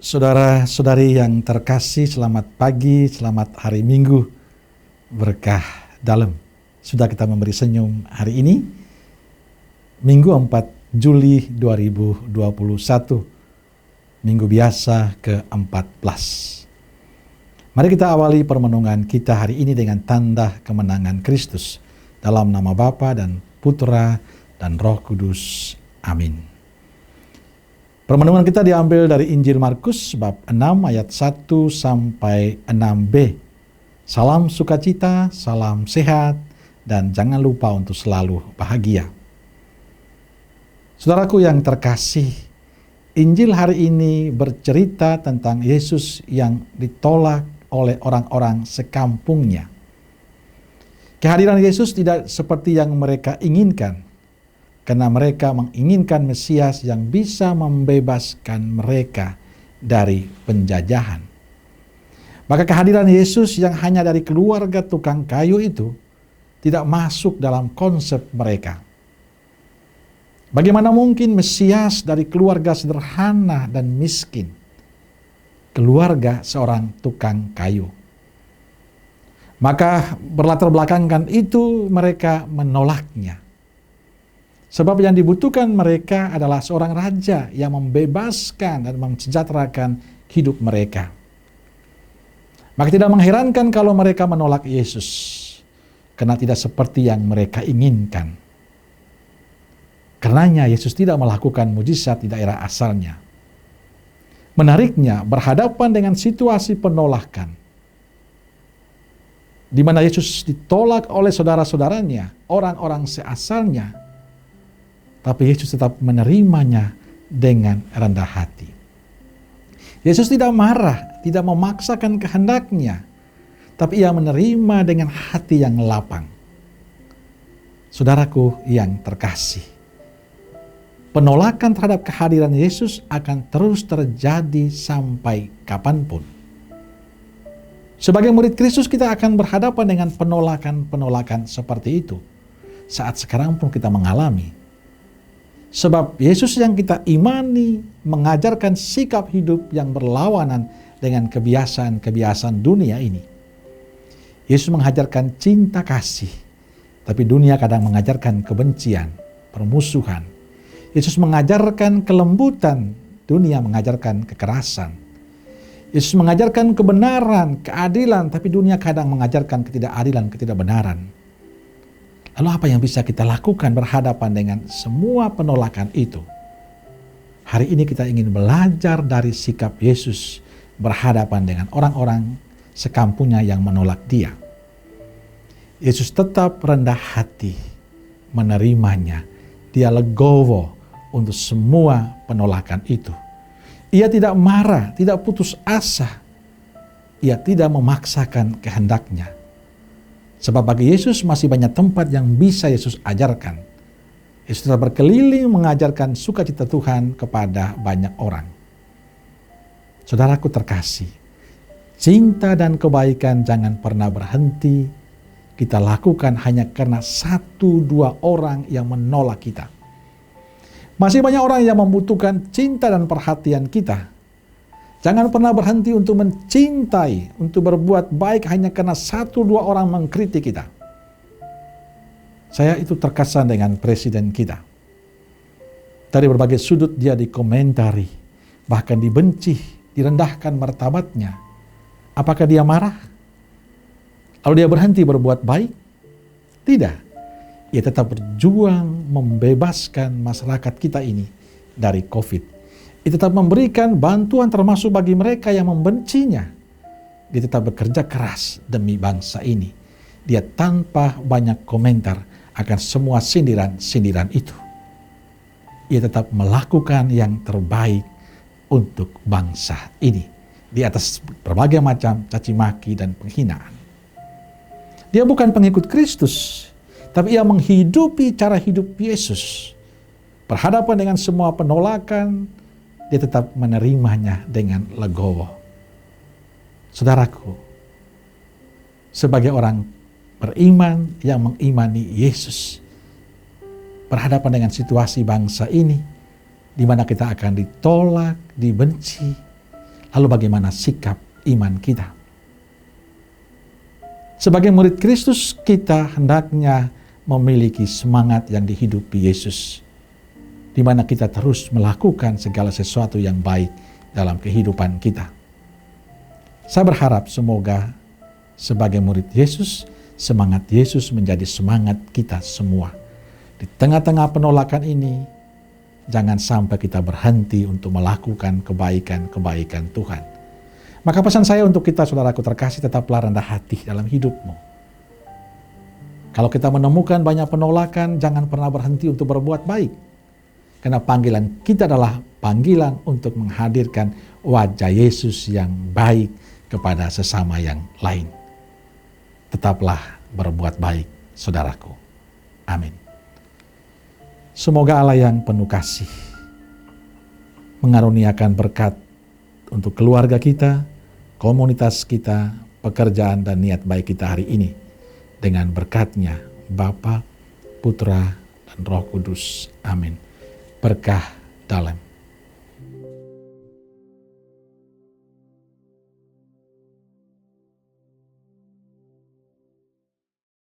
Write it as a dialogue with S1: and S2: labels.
S1: Saudara-saudari yang terkasih, selamat pagi, selamat hari Minggu, berkah dalam. Sudah kita memberi senyum hari ini, Minggu 4 Juli 2021, Minggu biasa ke-14. Mari kita awali permenungan kita hari ini dengan tanda kemenangan Kristus. Dalam nama Bapa dan Putra dan Roh Kudus. Amin. Permenungan kita diambil dari Injil Markus bab 6 ayat 1 sampai 6b. Salam sukacita, salam sehat, dan jangan lupa untuk selalu bahagia. Saudaraku yang terkasih, Injil hari ini bercerita tentang Yesus yang ditolak oleh orang-orang sekampungnya. Kehadiran Yesus tidak seperti yang mereka inginkan, karena mereka menginginkan Mesias yang bisa membebaskan mereka dari penjajahan. Maka kehadiran Yesus yang hanya dari keluarga tukang kayu itu tidak masuk dalam konsep mereka. Bagaimana mungkin Mesias dari keluarga sederhana dan miskin, keluarga seorang tukang kayu? Maka berlatar belakangkan itu mereka menolaknya. Sebab yang dibutuhkan mereka adalah seorang raja yang membebaskan dan mensejahterakan hidup mereka. Maka tidak mengherankan kalau mereka menolak Yesus, karena tidak seperti yang mereka inginkan. Karenanya Yesus tidak melakukan mujizat di daerah asalnya. Menariknya, berhadapan dengan situasi penolakan, di mana Yesus ditolak oleh saudara-saudaranya, orang-orang seasalnya, tapi Yesus tetap menerimanya dengan rendah hati. Yesus tidak marah, tidak memaksakan kehendaknya, tapi ia menerima dengan hati yang lapang. Saudaraku yang terkasih, penolakan terhadap kehadiran Yesus akan terus terjadi sampai kapanpun. Sebagai murid Kristus, kita akan berhadapan dengan penolakan-penolakan seperti itu. Saat sekarang pun kita mengalami. Sebab Yesus yang kita imani mengajarkan sikap hidup yang berlawanan dengan kebiasaan-kebiasaan dunia ini. Yesus mengajarkan cinta kasih, tapi dunia kadang mengajarkan kebencian, permusuhan. Yesus mengajarkan kelembutan, dunia mengajarkan kekerasan. Yesus mengajarkan kebenaran, keadilan, tapi dunia kadang mengajarkan ketidakadilan, ketidakbenaran. Lalu apa yang bisa kita lakukan berhadapan dengan semua penolakan itu? Hari ini kita ingin belajar dari sikap Yesus berhadapan dengan orang-orang sekampungnya yang menolak Dia. Yesus tetap rendah hati menerimanya. Dia legowo untuk semua penolakan itu. Ia tidak marah, tidak putus asa. Ia tidak memaksakan kehendaknya. Sebab bagi Yesus masih banyak tempat yang bisa Yesus ajarkan. Yesus telah berkeliling mengajarkan sukacita Tuhan kepada banyak orang. Saudaraku terkasih, cinta dan kebaikan jangan pernah berhenti kita lakukan hanya karena 1-2 orang yang menolak kita. Masih banyak orang yang membutuhkan cinta dan perhatian kita. Jangan pernah berhenti untuk mencintai, untuk berbuat baik hanya karena 1-2 orang mengkritik kita. Saya itu terkesan dengan presiden kita. Dari berbagai sudut dia dikomentari, bahkan dibenci, direndahkan martabatnya. Apakah dia marah? Lalu dia berhenti berbuat baik? Tidak. Ia tetap berjuang membebaskan masyarakat kita ini dari COVID. Dia tetap memberikan bantuan termasuk bagi mereka yang membencinya. Dia tetap bekerja keras demi bangsa ini. Dia tanpa banyak komentar akan semua sindiran-sindiran itu. Ia tetap melakukan yang terbaik untuk bangsa ini. Di atas berbagai macam caci maki dan penghinaan. Dia bukan pengikut Kristus, tapi ia menghidupi cara hidup Yesus. Berhadapan dengan semua penolakan, dia tetap menerimanya dengan legowo. Saudaraku, sebagai orang beriman yang mengimani Yesus, berhadapan dengan situasi bangsa ini, di mana kita akan ditolak, dibenci, Lalu bagaimana sikap iman kita? Sebagai murid Kristus, kita hendaknya memiliki semangat yang dihidupi Yesus, di mana kita terus melakukan segala sesuatu yang baik dalam kehidupan kita. Saya berharap semoga sebagai murid Yesus, semangat Yesus menjadi semangat kita semua. Di tengah-tengah penolakan ini, jangan sampai kita berhenti untuk melakukan kebaikan-kebaikan Tuhan. Maka pesan saya untuk kita, saudaraku terkasih, tetaplah rendah hati dalam hidupmu. Kalau kita menemukan banyak penolakan, jangan pernah berhenti untuk berbuat baik. Karena panggilan kita adalah panggilan untuk menghadirkan wajah Yesus yang baik kepada sesama yang lain. Tetaplah berbuat baik, saudaraku. Amin. Semoga Allah yang penuh kasih mengaruniakan berkat untuk keluarga kita, komunitas kita, pekerjaan dan niat baik kita hari ini. Dengan berkat-Nya Bapa, Putra, dan Roh Kudus. Amin. Berkah dalam